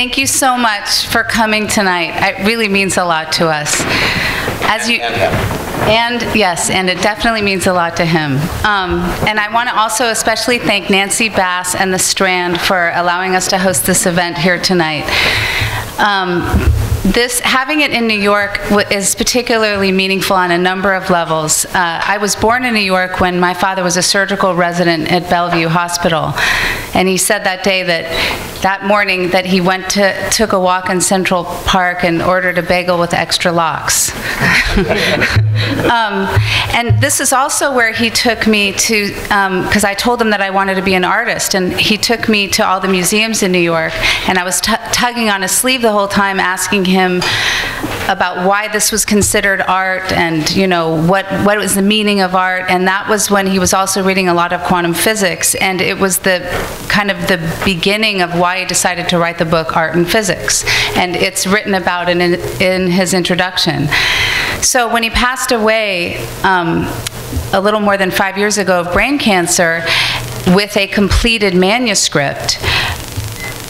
Thank you so much for coming tonight. It really means a lot to us. And yes, and it definitely means a lot to him. And I want to also especially thank Nancy Bass and the Strand for allowing us to host this event here tonight. Having it in New York is particularly meaningful on a number of levels. I was born in New York when my father was a surgical resident at Bellevue Hospital, and he said that morning that he took a walk in Central Park and ordered a bagel with extra lox. And this is also where he took me to, because I told him that I wanted to be an artist, and he took me to all the museums in New York, and I was tugging on his sleeve the whole time, asking him about why this was considered art, and what was the meaning of art. And that was when he was also reading a lot of quantum physics, and it was the kind of the beginning of why he decided to write the book Art and Physics, and it's written about in his introduction. So when he passed away a little more than 5 years ago of brain cancer with a completed manuscript,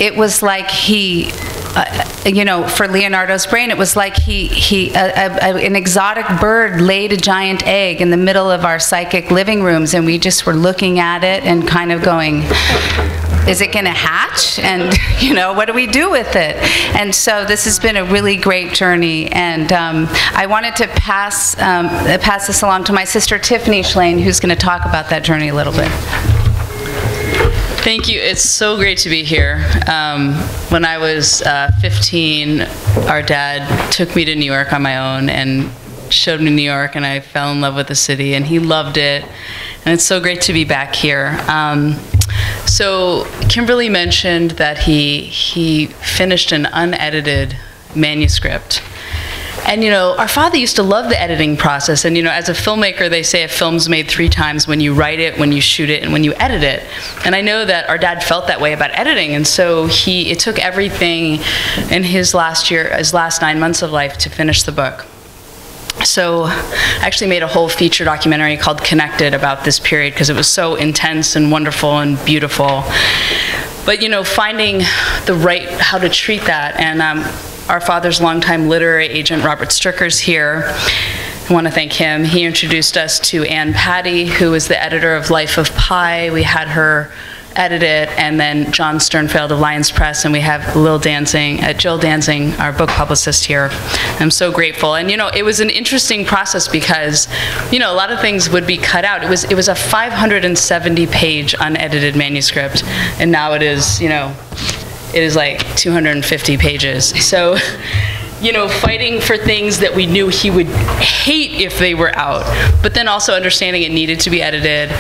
it was like he, for Leonardo's brain, it was like an exotic bird laid a giant egg in the middle of our psychic living rooms, and we just were looking at it and kind of going, is it going to hatch? And, what do we do with it? And so this has been a really great journey. And I wanted to pass this along to my sister, Tiffany Shlain, who's going to talk about that journey a little bit. Thank you. It's so great to be here. When I was 15, our dad took me to New York on my own and showed me New York, and I fell in love with the city, and he loved it. And it's so great to be back here. So Kimberly mentioned that he finished an unedited manuscript. And our father used to love the editing process. And as a filmmaker, they say a film's made 3 times: when you write it, when you shoot it, and when you edit it. And I know that our dad felt that way about editing. And so it took everything in his last 9 months of life to finish the book. So I actually made a whole feature documentary called Connected about this period, because it was so intense and wonderful and beautiful. But finding how to treat that, and our father's longtime literary agent, Robert Stricker's here. I want to thank him. He introduced us to Ann Patty, who was the editor of Life of Pi. We had her edit it, and then John Sternfeld of Lions Press, and we have Jill Dancing, our book publicist here. I'm so grateful. And it was an interesting process because a lot of things would be cut out. It was a 570-page unedited manuscript, and now it is it is like 250 pages. So, fighting for things that we knew he would hate if they were out, but then also understanding it needed to be edited.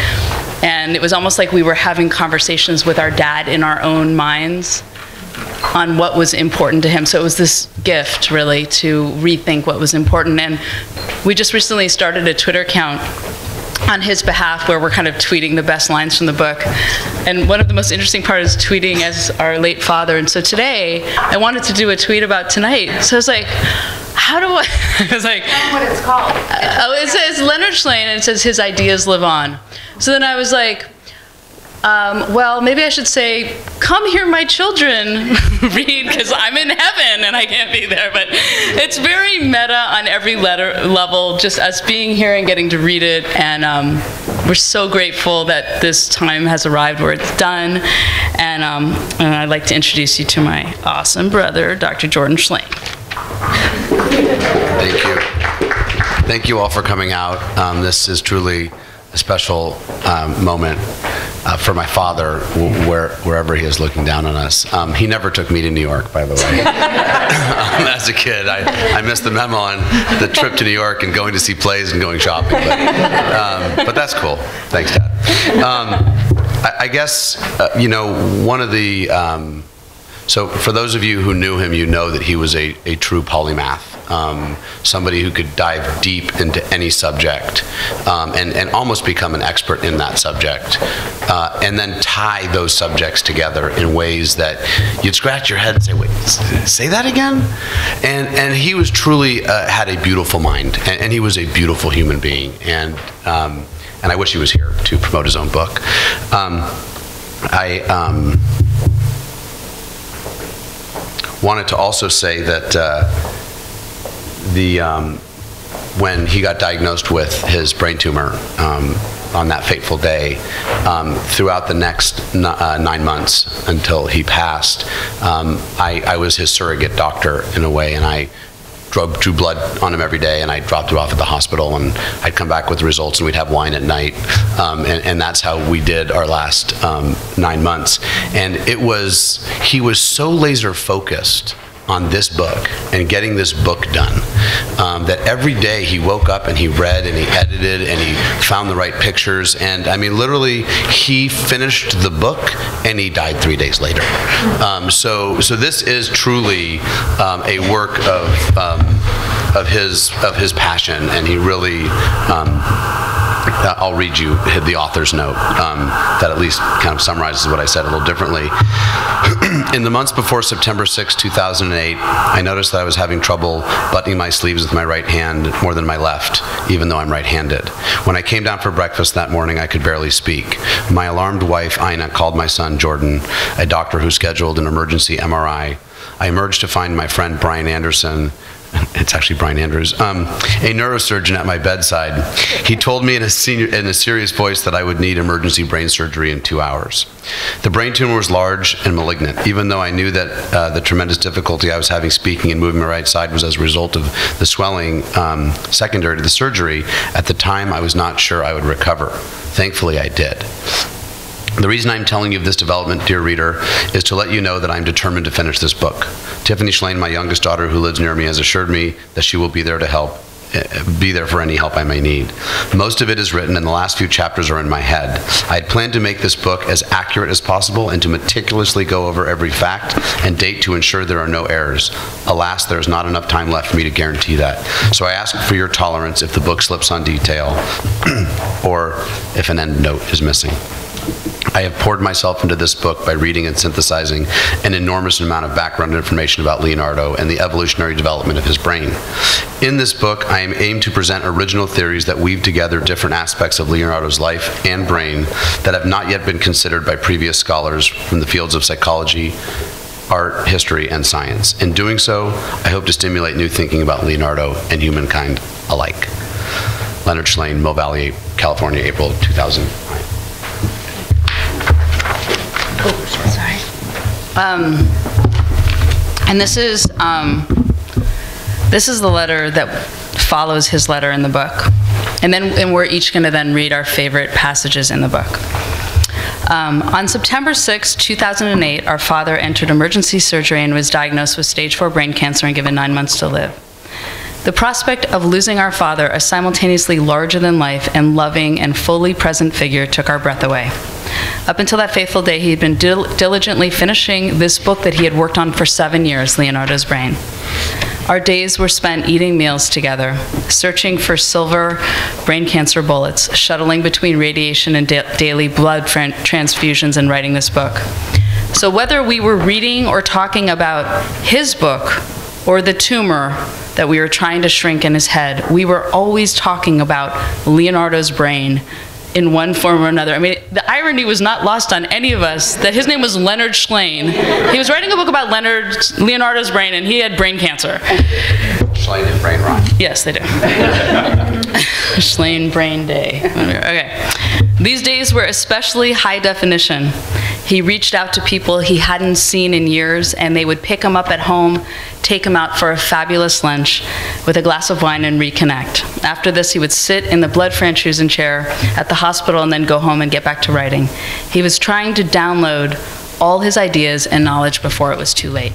And it was almost like we were having conversations with our dad in our own minds on what was important to him. So it was this gift, really, to rethink what was important. And we just recently started a Twitter account on his behalf where we're kind of tweeting the best lines from the book. And one of the most interesting parts is tweeting as our late father. And so today, I wanted to do a tweet about tonight. So I was like, how do I was like, tell me what it's called. It says Leonard Shlain, and it says his ideas live on. So then I was like, well, maybe I should say, come hear my children read, because I'm in heaven and I can't be there. But it's very meta on every level, just us being here and getting to read it. And we're so grateful that this time has arrived where it's done. And I'd like to introduce you to my awesome brother, Dr. Jordan Shlain. Thank you. Thank you all for coming out. This is truly a special moment for my father, wherever he is looking down on us. He never took me to New York, by the way. As a kid, I missed the memo on the trip to New York and going to see plays and going shopping. But that's cool. Thanks, Dad. I guess, one of the... So for those of you who knew him, you know that he was a true polymath, somebody who could dive deep into any subject and almost become an expert in that subject, and then tie those subjects together in ways that you'd scratch your head and say, wait, say that again? And he was truly had a beautiful mind, and he was a beautiful human being, and I wish he was here to promote his own book. wanted to also say that when he got diagnosed with his brain tumor on that fateful day, throughout the next 9 months until he passed, I was his surrogate doctor in a way, and I drew blood on him every day, and I dropped him off at the hospital, and I'd come back with the results, and we'd have wine at night, and that's how we did our last 9 months. And he was so laser focused on this book and getting this book done, that every day he woke up and he read and he edited and he found the right pictures, and I mean literally he finished the book and he died 3 days later. So this is truly a work of his passion, and he really I'll read you the author's note that at least kind of summarizes what I said a little differently. In the months before September 6, 2008, I noticed that I was having trouble buttoning my sleeves with my right hand more than my left, even though I'm right-handed. When I came down for breakfast that morning, I could barely speak. My alarmed wife, Ina, called my son, Jordan, a doctor who scheduled an emergency MRI. I emerged to find my friend Brian Anderson, it's actually Brian Andrews, a neurosurgeon at my bedside. He told me in a serious voice that I would need emergency brain surgery in 2 hours. The brain tumor was large and malignant. Even though I knew that the tremendous difficulty I was having speaking and moving my right side was as a result of the swelling secondary to the surgery, at the time I was not sure I would recover. Thankfully I did. The reason I'm telling you of this development, dear reader, is to let you know that I'm determined to finish this book. Tiffany Shlain, my youngest daughter who lives near me, has assured me that she will be there to help, be there for any help I may need. Most of it is written and the last few chapters are in my head. I had planned to make this book as accurate as possible and to meticulously go over every fact and date to ensure there are no errors. Alas, there is not enough time left for me to guarantee that. So I ask for your tolerance if the book slips on detail or if an endnote is missing. I have poured myself into this book by reading and synthesizing an enormous amount of background information about Leonardo and the evolutionary development of his brain. In this book, I am aimed to present original theories that weave together different aspects of Leonardo's life and brain that have not yet been considered by previous scholars from the fields of psychology, art, history, and science. In doing so, I hope to stimulate new thinking about Leonardo and humankind alike. Leonard Shlain, Mill Valley, California, April 2009. And this is the letter that follows his letter in the book, and we're each going to then read our favorite passages in the book. On September 6, 2008, our father entered emergency surgery and was diagnosed with stage 4 brain cancer and given 9 months to live. The prospect of losing our father, a simultaneously larger-than-life and loving and fully present figure, took our breath away. Up until that fateful day, he had been diligently finishing this book that he had worked on for 7 years, Leonardo's Brain. Our days were spent eating meals together, searching for silver brain cancer bullets, shuttling between radiation and daily blood transfusions, and writing this book. So whether we were reading or talking about his book or the tumor that we were trying to shrink in his head, we were always talking about Leonardo's brain in one form or another. I mean, the irony was not lost on any of us that his name was Leonard Shlain. He was writing a book about Leonardo's brain, and he had brain cancer. Shlain and brain rot. Yes, they do. Shlain Brain Day. Okay. These days were especially high definition. He reached out to people he hadn't seen in years, and they would pick him up at home, take him out for a fabulous lunch with a glass of wine, and reconnect. After this, he would sit in the blood transfusion chair at the hospital and then go home and get back to writing. He was trying to download all his ideas and knowledge before it was too late.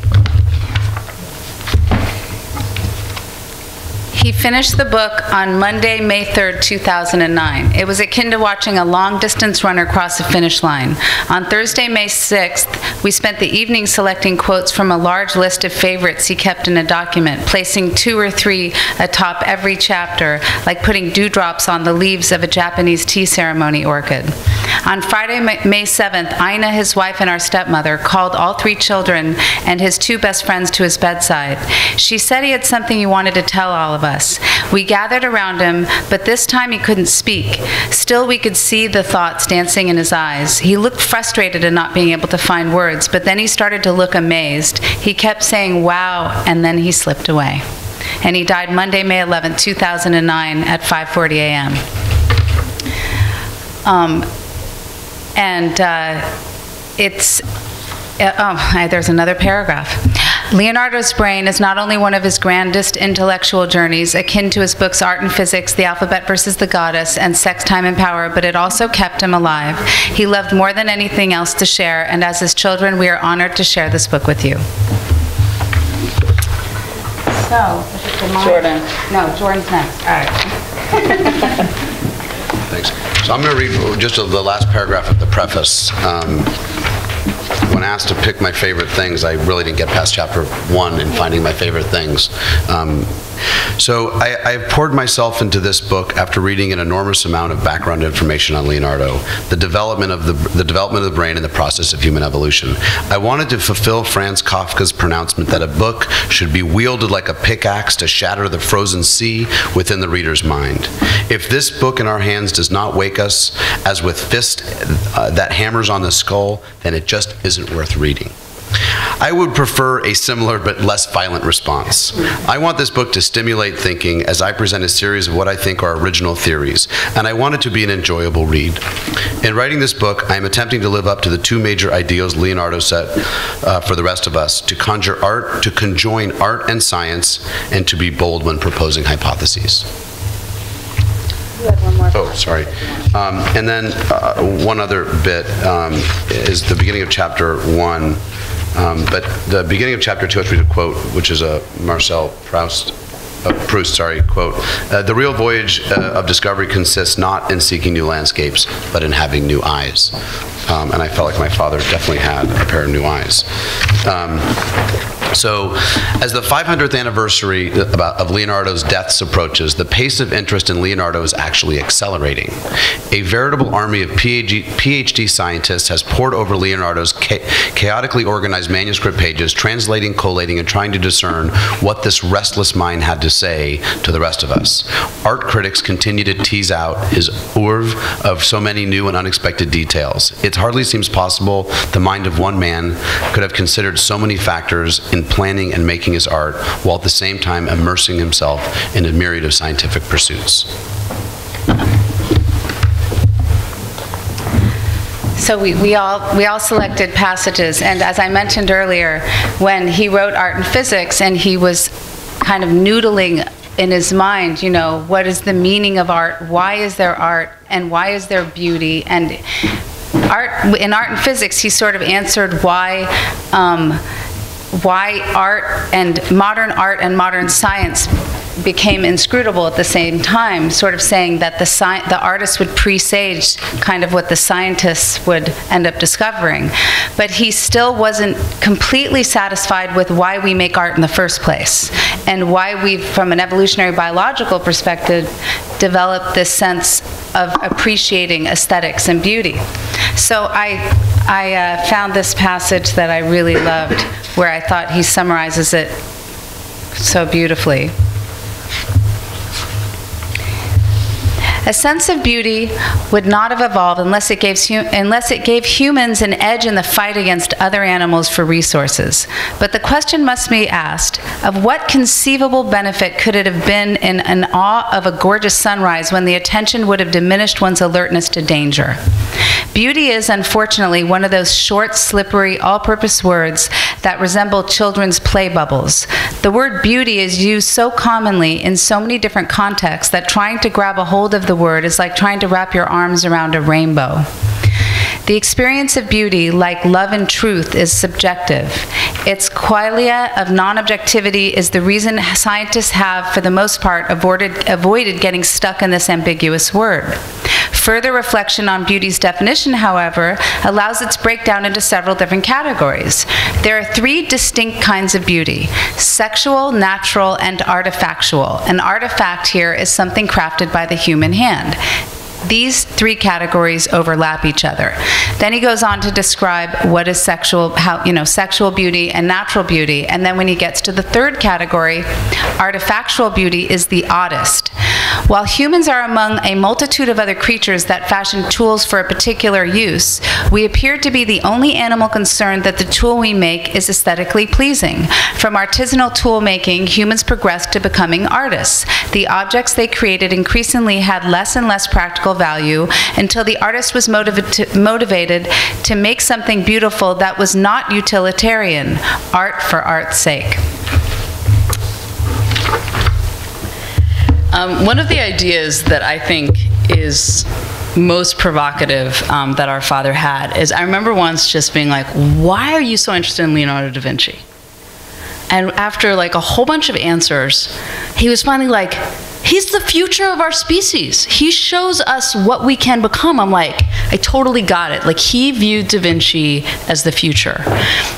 He finished the book on Monday, May 3rd, 2009. It was akin to watching a long-distance runner cross a finish line. On Thursday, May 6th, we spent the evening selecting quotes from a large list of favorites he kept in a document, placing 2 or 3 atop every chapter, like putting dewdrops on the leaves of a Japanese tea ceremony orchid. On Friday, May 7th, Ina, his wife, and our stepmother called all 3 children and his 2 best friends to his bedside. She said he had something he wanted to tell all of us. We gathered around him, but this time he couldn't speak. Still, we could see the thoughts dancing in his eyes. He looked frustrated in not being able to find words, but then he started to look amazed. He kept saying, "Wow," and then he slipped away. And he died Monday, May 11, 2009 at 5:40 a.m. There's another paragraph. Leonardo's brain is not only one of his grandest intellectual journeys, akin to his books Art and Physics, The Alphabet versus the Goddess, and Sex, Time, and Power, but it also kept him alive. He loved more than anything else to share, and as his children, we are honored to share this book with you. So, Jordan. No, Jordan's next. All right. Thanks. So I'm going to read just the last paragraph of the preface. When asked to pick my favorite things, I really didn't get past chapter 1 in finding my favorite things. So I have poured myself into this book after reading an enormous amount of background information on Leonardo, the development of the brain and the process of human evolution. I wanted to fulfill Franz Kafka's pronouncement that a book should be wielded like a pickaxe to shatter the frozen sea within the reader's mind. If this book in our hands does not wake us as with fist that hammers on the skull, then it just isn't worth reading. I would prefer a similar but less violent response. I want this book to stimulate thinking as I present a series of what I think are original theories, and I want it to be an enjoyable read. In writing this book, I am attempting to live up to the two major ideals Leonardo set for the rest of us: to conjure art, to conjoin art and science, and to be bold when proposing hypotheses. Oh, sorry. And then one other bit is the beginning of chapter 1. But the beginning of chapter 2, I read a quote, which is a Marcel Proust quote. The real voyage of discovery consists not in seeking new landscapes, but in having new eyes. And I felt like my father definitely had a pair of new eyes. So, as the 500th anniversary of Leonardo's deaths approaches, the pace of interest in Leonardo is actually accelerating. A veritable army of PhD scientists has poured over Leonardo's chaotically organized manuscript pages, translating, collating, and trying to discern what this restless mind had to say to the rest of us. Art critics continue to tease out his oeuvre of so many new and unexpected details. It hardly seems possible the mind of one man could have considered so many factors in planning and making his art, while at the same time immersing himself in a myriad of scientific pursuits. So we all selected passages, and as I mentioned earlier, when he wrote Art and Physics and he was kind of noodling in his mind, you know, what is the meaning of art? Why is there art? And why is there beauty? And in Art and Physics, he sort of answered why art and modern science became inscrutable at the same time, sort of saying that the artist would presage kind of what the scientists would end up discovering. But he still wasn't completely satisfied with why we make art in the first place, and why we, from an evolutionary biological perspective, developed this sense of appreciating aesthetics and beauty. So I found this passage that I really loved, where I thought he summarizes it so beautifully. A sense of beauty would not have evolved unless it gave humans an edge in the fight against other animals for resources. But the question must be asked, of what conceivable benefit could it have been in an awe of a gorgeous sunrise when the attention would have diminished one's alertness to danger? Beauty is, unfortunately, one of those short, slippery, all-purpose words that resemble children's play bubbles. The word beauty is used so commonly in so many different contexts that trying to grab a hold of the word is like trying to wrap your arms around a rainbow. The experience of beauty, like love and truth, is subjective. Its qualia of non-objectivity is the reason scientists have, for the most part, avoided getting stuck in this ambiguous word. Further reflection on beauty's definition, however, allows its breakdown into several different categories. There are three distinct kinds of beauty: sexual, natural, and artifactual. An artifact here is something crafted by the human hand. These three categories overlap each other. Then he goes on to describe what is sexual beauty and natural beauty. And then when he gets to the third category, artifactual beauty is the oddest. While humans are among a multitude of other creatures that fashion tools for a particular use, we appear to be the only animal concerned that the tool we make is aesthetically pleasing. From artisanal tool making, humans progressed to becoming artists. The objects they created increasingly had less and less practical value until the artist was motivated to make something beautiful that was not utilitarian, art for art's sake. One of the ideas that I think is most provocative that our father had is, I remember once just being like, why are you so interested in Leonardo da Vinci? And after like a whole bunch of answers, he was finally like, he's the future of our species. He shows us what we can become. I'm like, I totally got it. Like, he viewed Da Vinci as the future.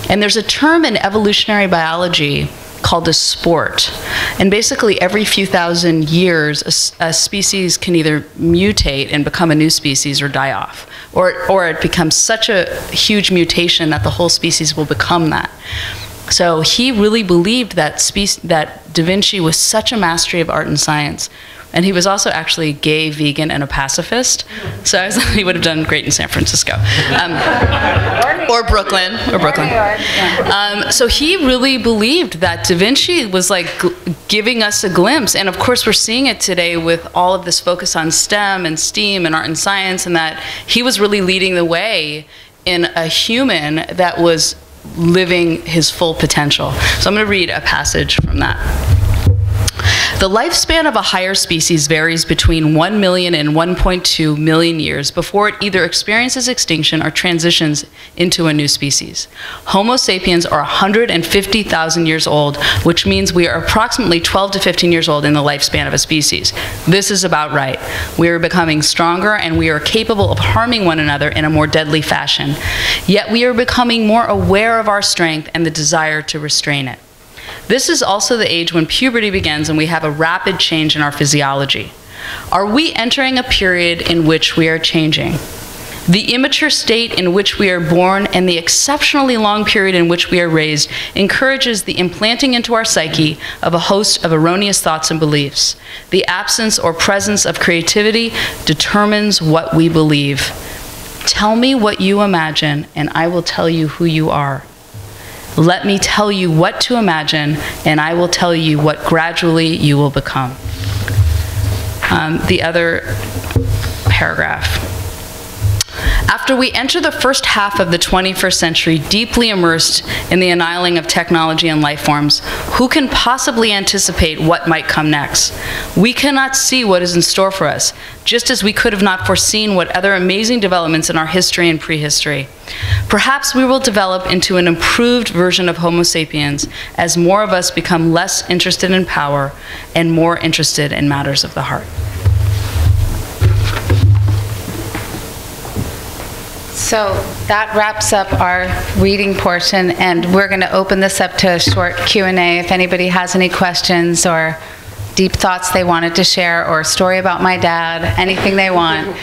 And there's a term in evolutionary biology called a sport. And basically every few thousand years, a species can either mutate and become a new species or die off. Or it becomes such a huge mutation that the whole species will become that. So he really believed that Da Vinci was such a mastery of art and science. And he was also actually gay, vegan, and a pacifist. So I was like, he would have done great in San Francisco. Or Brooklyn. So he really believed that Da Vinci was like giving us a glimpse. And of course, we're seeing it today with all of this focus on STEM and STEAM and art and science, and that he was really leading the way in a human that was living his full potential. So I'm going to read a passage from that. The lifespan of a higher species varies between 1 million and 1.2 million years before it either experiences extinction or transitions into a new species. Homo sapiens are 150,000 years old, which means we are approximately 12 to 15 years old in the lifespan of a species. This is about right. We are becoming stronger and we are capable of harming one another in a more deadly fashion. Yet we are becoming more aware of our strength and the desire to restrain it. This is also the age when puberty begins and we have a rapid change in our physiology. Are we entering a period in which we are changing? The immature state in which we are born and the exceptionally long period in which we are raised encourages the implanting into our psyche of a host of erroneous thoughts and beliefs. The absence or presence of creativity determines what we believe. Tell me what you imagine, and I will tell you who you are. Let me tell you what to imagine, and I will tell you what gradually you will become. The other paragraph. After we enter the first half of the 21st century deeply immersed in the annihilating of technology and life forms, who can possibly anticipate what might come next? We cannot see what is in store for us, just as we could have not foreseen what other amazing developments in our history and prehistory. Perhaps we will develop into an improved version of Homo sapiens as more of us become less interested in power and more interested in matters of the heart. So that wraps up our reading portion, and we're going to open this up to a short Q&A. If anybody has any questions or deep thoughts they wanted to share, or a story about my dad, anything they want.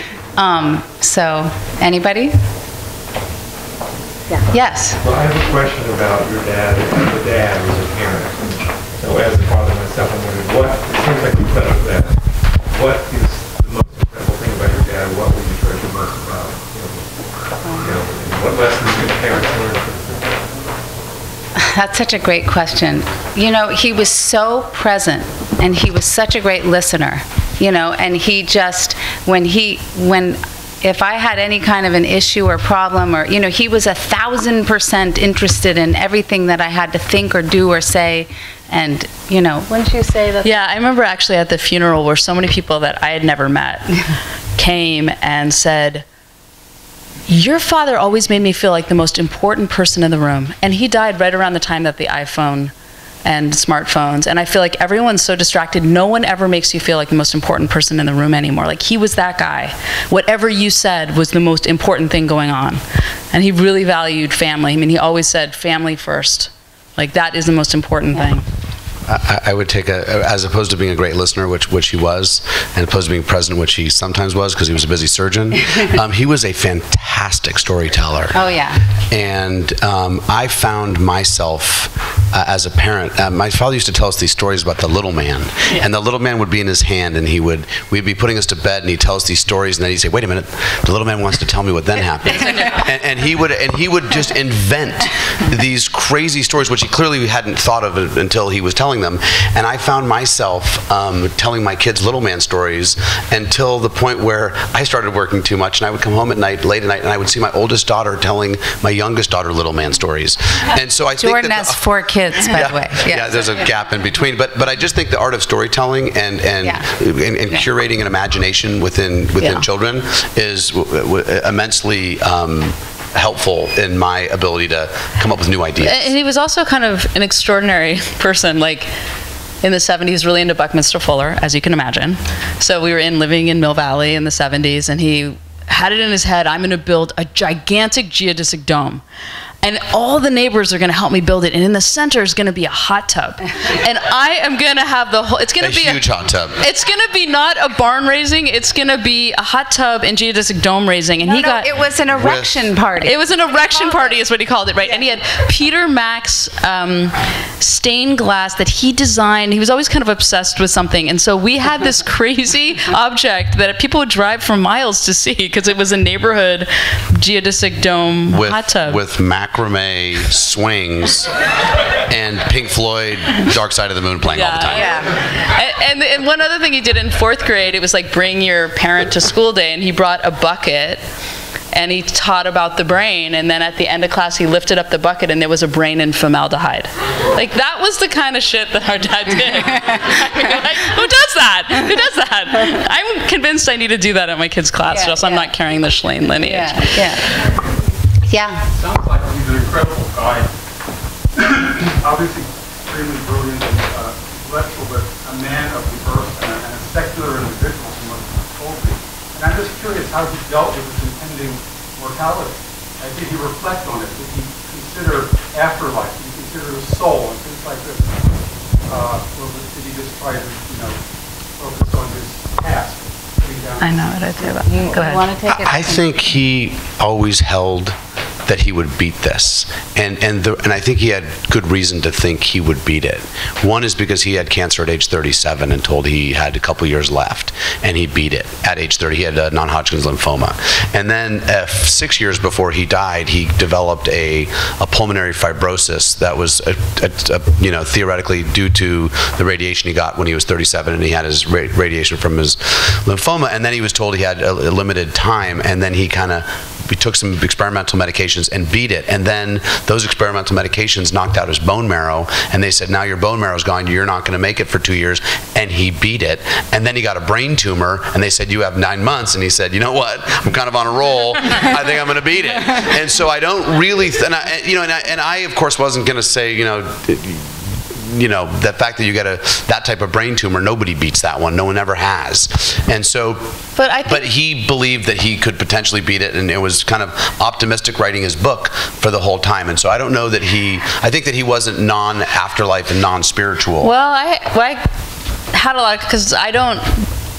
So, anybody? Yeah. Yes? Well, I have a question about your dad as a dad, as a parent. So as a father myself, I'm wondering, it seems like you touched that. What is the most incredible thing about your dad? What will you treasure most about him? What lessons can parents learn from him? That's such a great question. You know, he was so present, and he was such a great listener, and he just, if I had any kind of an issue or problem, or, he was 1,000% interested in everything that I had to think or do or say. And, wouldn't you say that? Yeah, I remember actually at the funeral where so many people that I had never met came and said, your father always made me feel like the most important person in the room. And he died right around the time that the iPhone and smartphones, and I feel like everyone's so distracted, no one ever makes you feel like the most important person in the room anymore. Like, he was that guy. Whatever you said was the most important thing going on. And he really valued family. I mean, he always said family first. Like, that is the most important thing. I would take as opposed to being a great listener, which he was, and opposed to being president, which he sometimes was because he was a busy surgeon. He was a fantastic storyteller. Oh yeah. And I found myself as a parent. My father used to tell us these stories about the little man, and the little man would be in his hand, and we'd be putting us to bed, and he'd tell us these stories, and then he'd say, "Wait a minute, the little man wants to tell me what then happened." and he would just invent these crazy stories, which he clearly hadn't thought of until he was telling them. And I found myself telling my kids little man stories until the point where I started working too much, and I would come home at night, late at night, and I would see my oldest daughter telling my youngest daughter little man stories. And so I think Jordan has 4 kids, by the way. Yeah, there's a gap in between. But I just think the art of storytelling and curating an imagination within children is immensely helpful in my ability to come up with new ideas. And he was also kind of an extraordinary person, like in the 70s, really into Buckminster Fuller, as you can imagine. So we were living in Mill Valley in the 70s, and he had it in his head, I'm going to build a gigantic geodesic dome. And all the neighbors are going to help me build it. And in the center is going to be a hot tub. And I am going to have the whole, it's going to be a huge hot tub. It's going to be not a barn raising. It's going to be a hot tub and geodesic dome raising. And it was an erection party. It was an erection party is what he called it, right? Yeah. And he had Peter Mack's stained glass that he designed. He was always kind of obsessed with something. And so we had this crazy object that people would drive for miles to see because it was a neighborhood geodesic dome hot tub. With macrame swings and Pink Floyd Dark Side of the Moon playing all the time. Yeah. And one other thing he did in 4th grade, it was like bring your parent to school day, and he brought a bucket and he taught about the brain, and then at the end of class he lifted up the bucket and there was a brain in formaldehyde. Like that was the kind of shit that our dad did. I mean, like, who does that? Who does that? I'm convinced I need to do that at my kids' class, or else I'm not carrying the Shlain lineage. Yeah. Sounds like he's an incredible guy. Obviously, extremely brilliant and intellectual, but a man of the earth and a secular individual from what he told me. And I'm just curious how he dealt with his impending mortality. Did he reflect on it? Did he consider afterlife? Did he consider his soul and things like this? Or did he just try to, focus on his task? I know what I'd say about that. Go ahead. Want to take it? I think he always held that he would beat this, and I think he had good reason to think he would beat it. One is because he had cancer at age 37 and told he had a couple years left, and he beat it at age 30. He had non-Hodgkin's lymphoma, and then 6 years before he died, he developed a pulmonary fibrosis that was theoretically due to the radiation he got when he was 37, and he had his radiation from his lymphoma, and then he was told he had a limited time, and then he took some experimental medications and beat it, and then those experimental medications knocked out his bone marrow, and they said, now your bone marrow's gone, you're not going to make it for 2 years, and he beat it. And then he got a brain tumor, and they said, you have 9 months, and he said, you know what, I'm kind of on a roll, I think I'm going to beat it. And so I don't really, and I of course wasn't going to say, the fact that you get that type of brain tumor, nobody beats that one. No one ever has. And so, but he believed that he could potentially beat it, and it was kind of optimistic writing his book for the whole time. And so I don't know that I think that he wasn't non-afterlife and non-spiritual. Well, I had a lot, because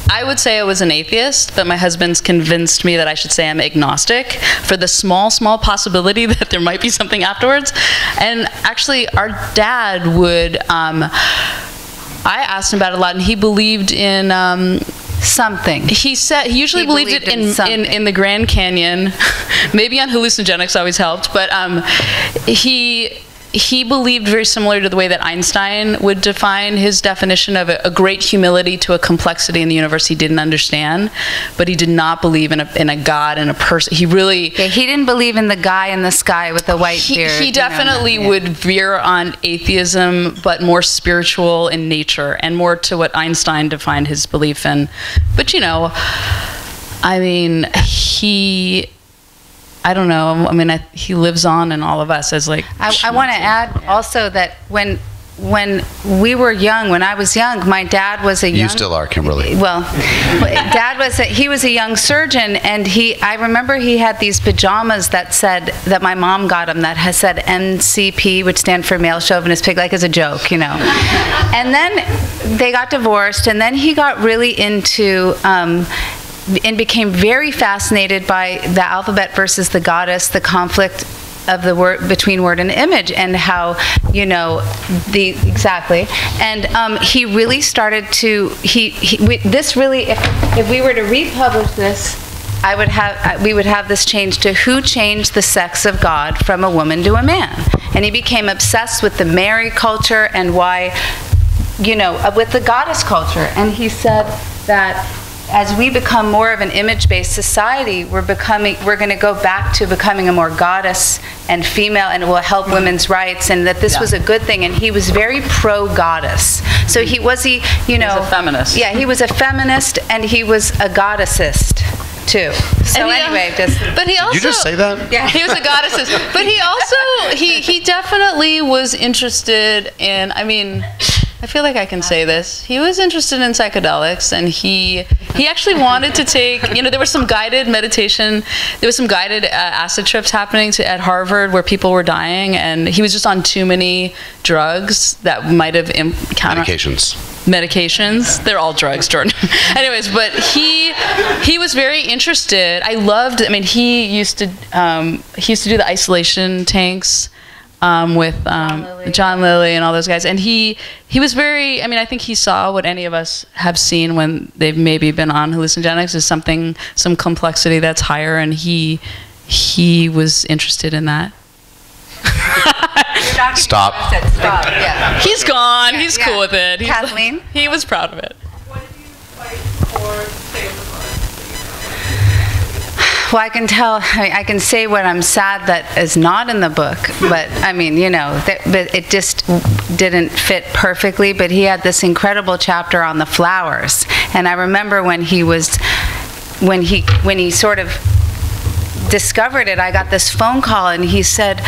I would say I was an atheist, but my husband's convinced me that I should say I'm agnostic for the small possibility that there might be something afterwards. And actually, our dad would, I asked him about it a lot, and he believed in something. He said he usually believed it in the Grand Canyon. Maybe on hallucinogenics always helped, but he believed very similar to the way that Einstein would define his definition of a great humility to a complexity in the universe he didn't understand, but he did not believe in a God and a person. He really... Yeah, he didn't believe in the guy in the sky with the white beard. He definitely would veer on atheism, but more spiritual in nature, and more to what Einstein defined his belief in. But I don't know. I mean, he lives on in all of us as like. I want to add also that when when we were young, when I was young, my dad was a young... You still are, Kimberly. Well, Dad was a young surgeon, and I remember he had these pajamas that said, that my mom got him, that has said MCP, which stand for male chauvinist pig, like as a joke, you know. And then they got divorced, and then he got really into... and became very fascinated by the alphabet versus the goddess, the conflict of the word between word and image, and how, you know, exactly. And he really started to, this really, if we were to republish this, we would have this change to who changed the sex of God from a woman to a man. And he became obsessed with the Mary culture and why, you know, with the goddess culture. And he said that as we become more of an image-based society, we're going to go back to becoming a more goddess and female, and it will help women's rights, and that this was a good thing. And he was very pro-goddess. So he was a feminist. Yeah, he was a feminist, and he was a goddessist too. So anyway, but he also, did you just say that? Yeah, he was a goddessist. But he also he definitely was interested in. I mean, I feel like I can say this. He was interested in psychedelics, and he actually wanted to take, you know, there was some guided meditation, there was some guided acid trips happening at Harvard where people were dying, and he was just on too many drugs that might have medications. They're all drugs, Jordan. Anyways, but he was very interested. I mean, he used to do the isolation tanks with John Lilly and all those guys, and he was very, I mean, I think he saw what any of us have seen when they've maybe been on hallucinogenics, is some complexity that's higher, and he was interested in that. Stop. Stop. Yeah. He's gone. He's cool with it. Kathleen? He was proud of it. What did you fight for to save the book? Well, I can say what I'm sad that is not in the book, but I mean, you know, but it just didn't fit perfectly. But he had this incredible chapter on the flowers, and I remember when he sort of discovered it, I got this phone call, and he said,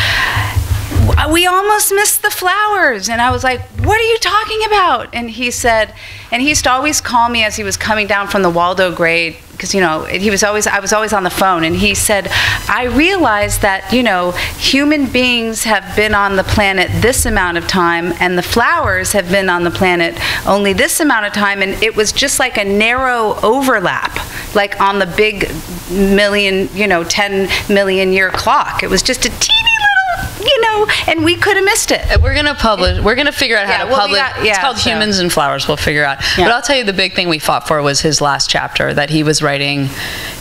"We almost missed the flowers." And I was like, "What are you talking about?" And he said, and he used to always call me as he was coming down from the Waldo grade, because, you know, I was always on the phone, and he said, "I realized that, you know, human beings have been on the planet this amount of time, and the flowers have been on the planet only this amount of time, and it was just like a narrow overlap, like on the big 10 million year clock. It was just a teeny little, you know, and we could have missed it." We're going to figure out how to publish. It's called Humans and Flowers. We'll figure out. Yeah. But I'll tell you, the big thing we fought for was his last chapter that he was writing.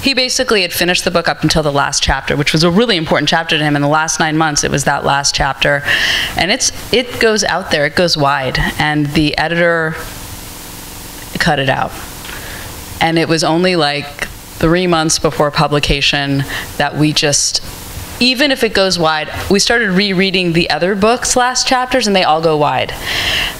He basically had finished the book up until the last chapter, which was a really important chapter to him. In the last 9 months, it was that last chapter. And it goes out there. It goes wide. And the editor cut it out. And it was only like 3 months before publication that we just, even if it goes wide, we started rereading the other books' last chapters, and they all go wide.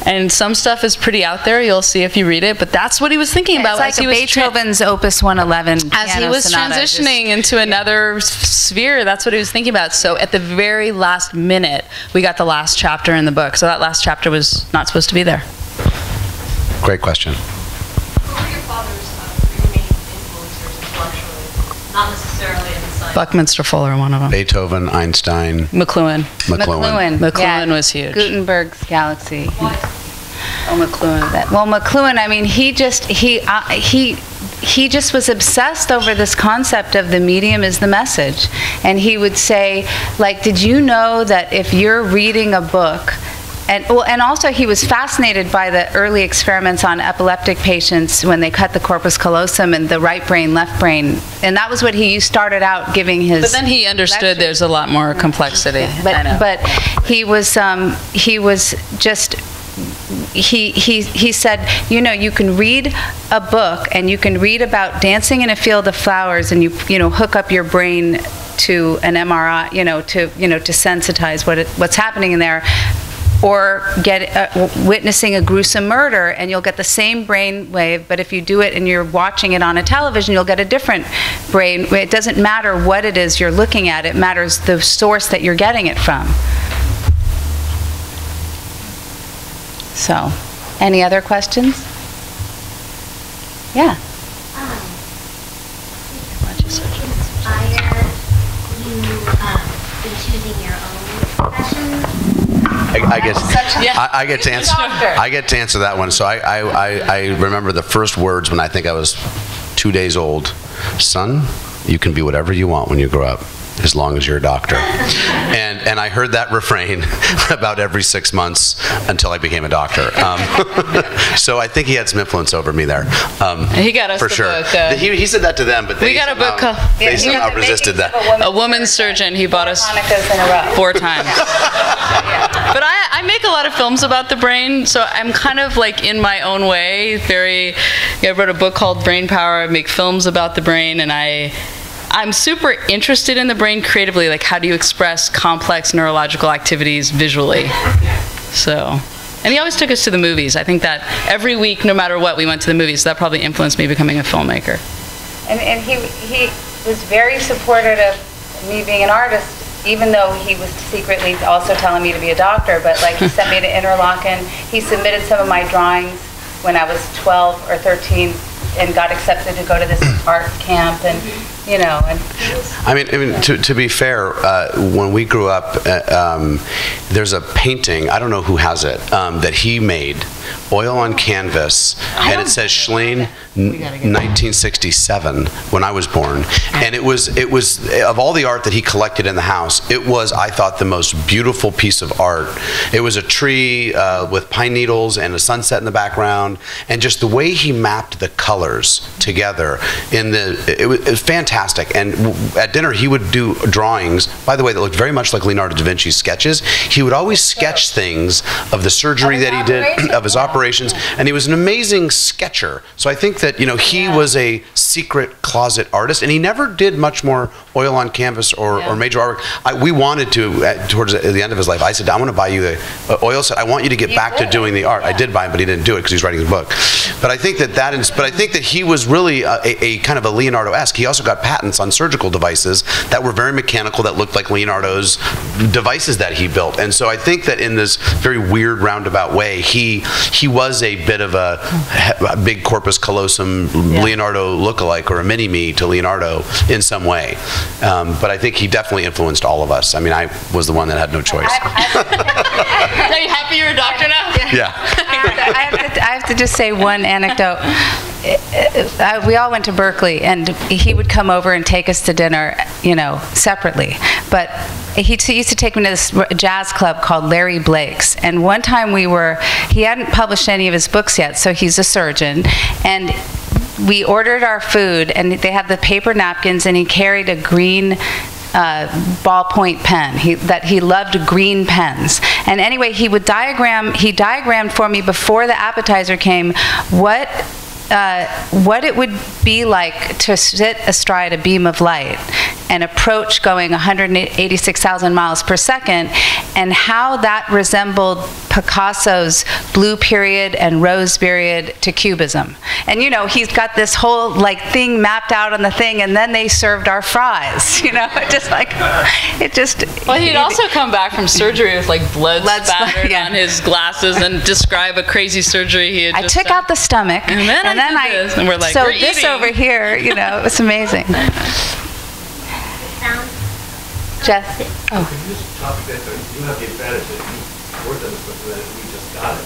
And some stuff is pretty out there. You'll see if you read it. But that's what he was thinking about. It's like Beethoven's Opus 111. As he was transitioning into another sphere, that's what he was thinking about. So at the very last minute, we got the last chapter in the book. So that last chapter was not supposed to be there. Great question. Who were your father's three main influencers intellectually? Not necessarily in the science. Buckminster Fuller, one of them. Beethoven, Einstein. McLuhan. McLuhan was huge. Gutenberg's galaxy. Why? Oh, McLuhan. Well, McLuhan, I mean, he just was obsessed over this concept of the medium is the message. And he would say, like, did you know that if you're reading a book, and also he was fascinated by the early experiments on epileptic patients when they cut the corpus callosum and the right brain, left brain. And that was what he started out giving his But then he understood lectures. There's a lot more complexity. Yeah, but he was just, he said, you know, you can read a book and you can read about dancing in a field of flowers, and you know, hook up your brain to an MRI, to sensitize what's happening in there, or get witnessing a gruesome murder, and you'll get the same brain wave, but if you do it and you're watching it on a television, you'll get a different brain. It doesn't matter what it is you're looking at, it matters the source that you're getting it from. So, any other questions? Yeah. Inspire you in choosing your own passions? I get to answer. I get to answer that one. So I remember the first words when I think I was 2 days old. Son, you can be whatever you want when you grow up, as long as you're a doctor. And I heard that refrain about every 6 months until I became a doctor. So I think he had some influence over me there. He got us for the sure. book. He said that to them, but We got a book called they somehow resisted that. A Woman's Surgeon. He bought us Hanukkahs in a row. 4 times. But I make a lot of films about the brain, so I'm kind of like in my own way. I wrote a book called Brain Power. I make films about the brain, and I'm super interested in the brain creatively, like how do you express complex neurological activities visually. So, and he always took us to the movies. I think that every week, no matter what, we went to the movies. So that probably influenced me becoming a filmmaker. And he was very supportive of me being an artist, even though he was secretly also telling me to be a doctor. But like he sent me to Interlochen. He submitted some of my drawings when I was 12 or 13 and got accepted to go to this art camp, and you know. And I mean, to be fair, when we grew up, there's a painting, I don't know who has it, that he made, oil on canvas, and it says Shlain 1967 when I was born, and it was of all the art that he collected in the house, it was, I thought, the most beautiful piece of art. It was a tree with pine needles and a sunset in the background, and just the way he mapped the colors together it was fantastic. And at dinner he would do drawings, by the way, that looked very much like Leonardo da Vinci's sketches. He would always sketch things of the surgery that he did, of his operations, and he was an amazing sketcher. So I think that, you know, he was a secret closet artist, and he never did much more oil on canvas or major artwork. We wanted to, towards the end of his life, I said, I want to buy you the oil set. I want you to get back to doing the art. I did buy him, but he didn't do it because he was writing his book. But I think that he was really a kind of a Leonardo-esque. He also got patents on surgical devices that were very mechanical, that looked like Leonardo's devices that he built. And so I think that in this very weird roundabout way, he was a bit of a big corpus callosum Leonardo lookalike, or a mini-me to Leonardo in some way. But I think he definitely influenced all of us. I mean, I was the one that had no choice. Are you happy you're a doctor now? Yeah. I have to just say one anecdote. We all went to Berkeley, and he would come over and take us to dinner, you know, separately. But he used to take me to this jazz club called Larry Blake's. And one time he hadn't published any of his books yet, so he's a surgeon. And we ordered our food, and they had the paper napkins, and he carried a green ballpoint pen. He loved green pens. And anyway, he diagrammed for me before the appetizer came what it would be like to sit astride a beam of light and approach going 186,000 miles per second, and how that resembled Picasso's blue period and rose period to cubism. And you know, he's got this whole like thing mapped out on the thing, and then they served our fries, you know, Well, he'd also come back from surgery with like blood spattered on his glasses and describe a crazy surgery he had just I took out the stomach, and then I did this, and we're like, so we're this eating. over here, you know, it's amazing. Jeff? Oh. Could you just talk a bit, you have the advantage that you worked on this book, that we just got it.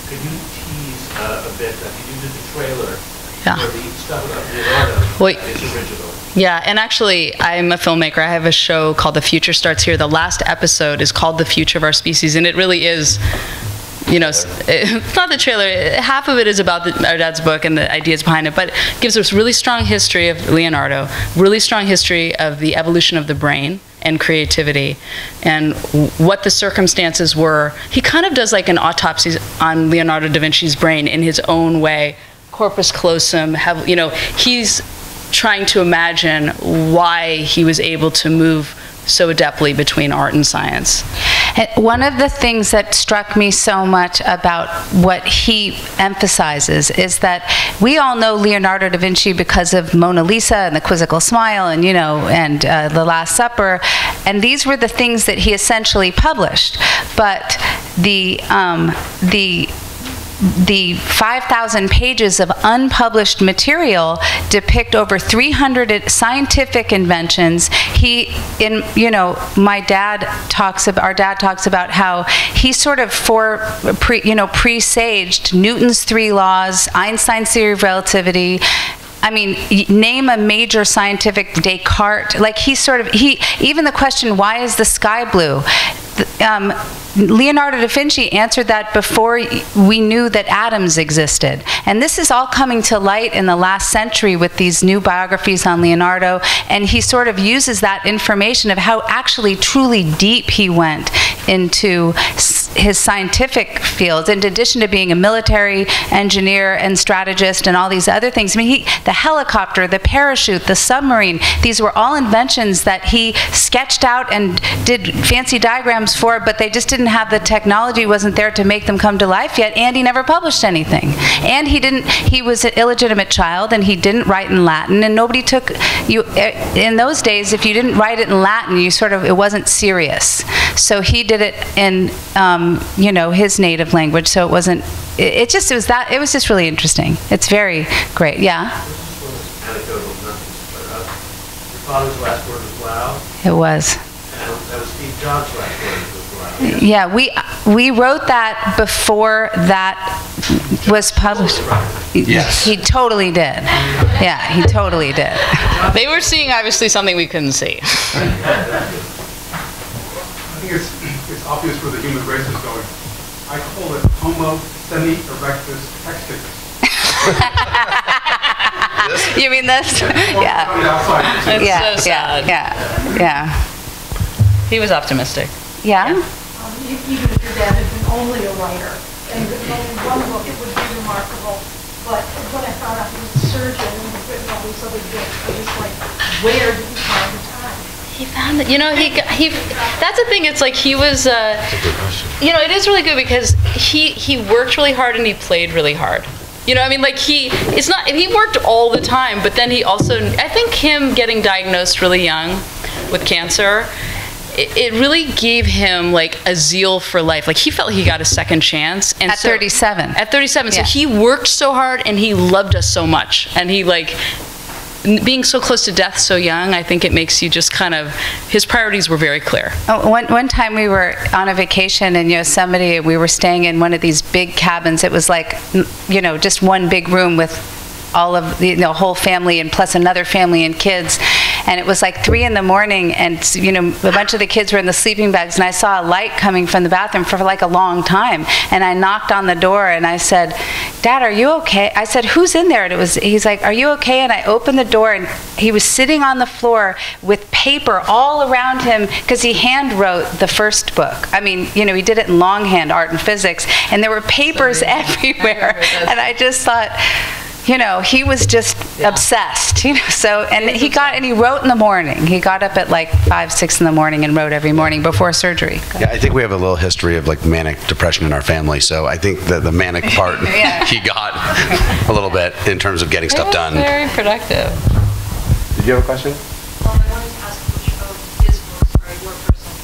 Could you tease a bit, that you did the trailer for the stuff about Leonardo is original? Yeah, and actually, I'm a filmmaker. I have a show called The Future Starts Here. The last episode is called The Future of Our Species, and it really is, you know, it's not the trailer. Half of it is about our dad's book and the ideas behind it, but it gives us really strong history of Leonardo, really strong history of the evolution of the brain and creativity, and what the circumstances were. He kind of does like an autopsy on Leonardo da Vinci's brain in his own way. Corpus callosum, you know, he's trying to imagine why he was able to move so adeptly between art and science. One of the things that struck me so much about what he emphasizes is that we all know Leonardo da Vinci because of Mona Lisa and the Quizzical Smile, and you know, and The Last Supper, and these were the things that he essentially published. But the the 5,000 pages of unpublished material depict over 300 scientific inventions. Our dad talks about how he sort of presaged Newton's 3 laws, Einstein's theory of relativity. I mean, name a major scientific, Descartes. Like even the question, why is the sky blue? Leonardo da Vinci answered that before we knew that atoms existed. And this is all coming to light in the last century with these new biographies on Leonardo, and he sort of uses that information of how actually truly deep he went into his scientific fields, in addition to being a military engineer and strategist and all these other things. I mean, the helicopter, the parachute, the submarine, these were all inventions that he sketched out and did fancy diagrams for, but they just didn't have the technology, wasn't there to make them come to life yet, and he never published anything. And he was an illegitimate child, and he didn't write in Latin, and nobody took you, in those days, if you didn't write it in Latin, it wasn't serious. So he did it in, his native language, so it wasn't, it was just really interesting. It's very great, yeah? Anecdotal, nothing, your father's last word was wow? It was. And that was Steve Jobs' last word was wow. Yeah, we wrote that before that was published. Yes. He totally did. Yeah, he totally did. They were seeing, obviously, something we couldn't see. I think it's obvious where the human race is going. I call it Homo semi-erectus texticus. You mean this? Yeah. It's so sad. Yeah. He was optimistic. Yeah? Even if your dad had been only a writer and written only one book, it would be remarkable. But when I found out he was a surgeon and had written all these other books, I was like, where did he find the time? He found that, that's the thing, it's like he was, it is really good because he worked really hard and he played really hard. He worked all the time, but then he also, I think him getting diagnosed really young with cancer, it really gave him like a zeal for life. Like he felt he got a second chance. And at 37. At 37. Yeah. So he worked so hard and he loved us so much. And he being so close to death so young, I think it makes you just kind of, his priorities were very clear. One time we were on a vacation in Yosemite, we were staying in one of these big cabins. It was like, just one big room with all of the whole family and plus another family and kids. And it was like 3 in the morning, and a bunch of the kids were in the sleeping bags, and I saw a light coming from the bathroom for like a long time. And I knocked on the door and I said, "Dad, are you okay?" I said, "Who's in there?" And he's like, "Are you okay?" And I opened the door, and he was sitting on the floor with paper all around him because he hand wrote the first book. I mean, he did it in longhand, art and physics, and there were papers everywhere. And I just thought, he was just obsessed, and he wrote in the morning. He got up at like 5, 6 in the morning and wrote every morning before surgery. Yeah, I think we have a little history of like manic depression in our family, so I think that the manic part he got a little bit in terms of getting stuff done. Very productive. Did you have a question? I wanted to ask which of his books are your personal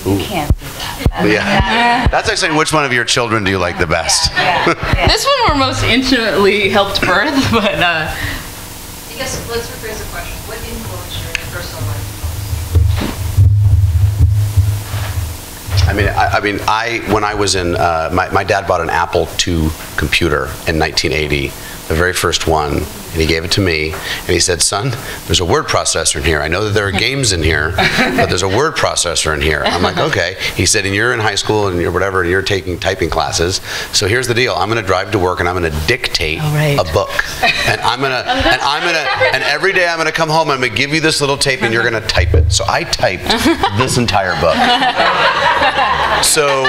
favorite? You can't do that. Yeah. That's like saying, which one of your children do you like the best? Yeah. This one we're most intimately helped birth, but I guess let's rephrase the question. What influenced your personal life? When I was in, my dad bought an Apple II computer in 1980, the very first one, and he gave it to me, and he said, "Son, there's a word processor in here. I know that there are games in here, but there's a word processor in here." I'm like, "Okay." He said, "And you're in high school and you're whatever, and you're taking typing classes. So here's the deal. I'm going to drive to work and I'm going to dictate a book, and and every day I'm going to come home and I'm going to give you this little tape and you're going to type it." So I typed this entire book. So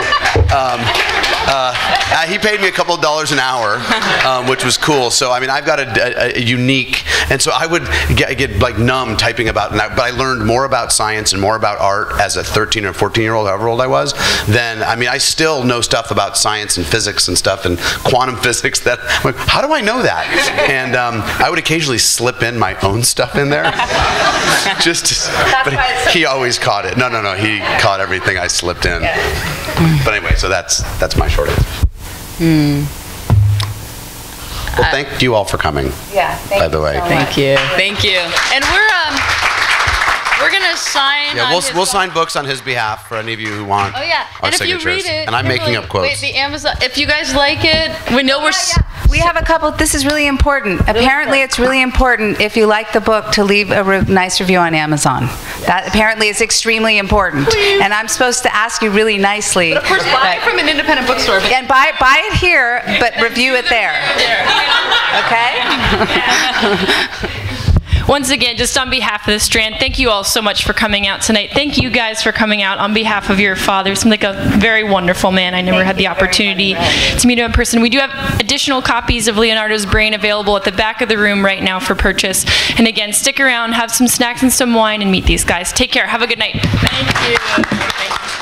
he paid me a couple of dollars an hour, which was cool. So I've got a unique, and so I would get like numb typing about, but I learned more about science and more about art as a 13 or 14-year-old, however old I was. Then I still know stuff about science and physics and stuff and quantum physics that I'm like, how do I know that? And I would occasionally slip in my own stuff in there, but he always caught it. No, he caught everything I slipped in. Yeah. But anyway, so that's my short answer. Well, thank you all for coming. Yeah, by the way. Thank you. Thank you. And we're gonna sign. Yeah, we'll sign books on his behalf for any of you who want. Oh yeah, our and if signatures. you read it, and I'm making up quotes. Wait, the Amazon. If you guys like it, we know We have a couple. This is really important. Apparently, it's really important if you like the book to leave a nice review on Amazon. That apparently is extremely important. Please. And I'm supposed to ask you really nicely. But of course, buy it from an independent bookstore. And buy it here, but review it there. Okay? Once again, just on behalf of the Strand, thank you all so much for coming out tonight. Thank you guys for coming out on behalf of your father. Seemed like a very wonderful man. I never had the opportunity to meet him in person. We do have additional copies of Leonardo's Brain available at the back of the room right now for purchase. And again, stick around, have some snacks and some wine, and meet these guys. Take care. Have a good night. Thank you.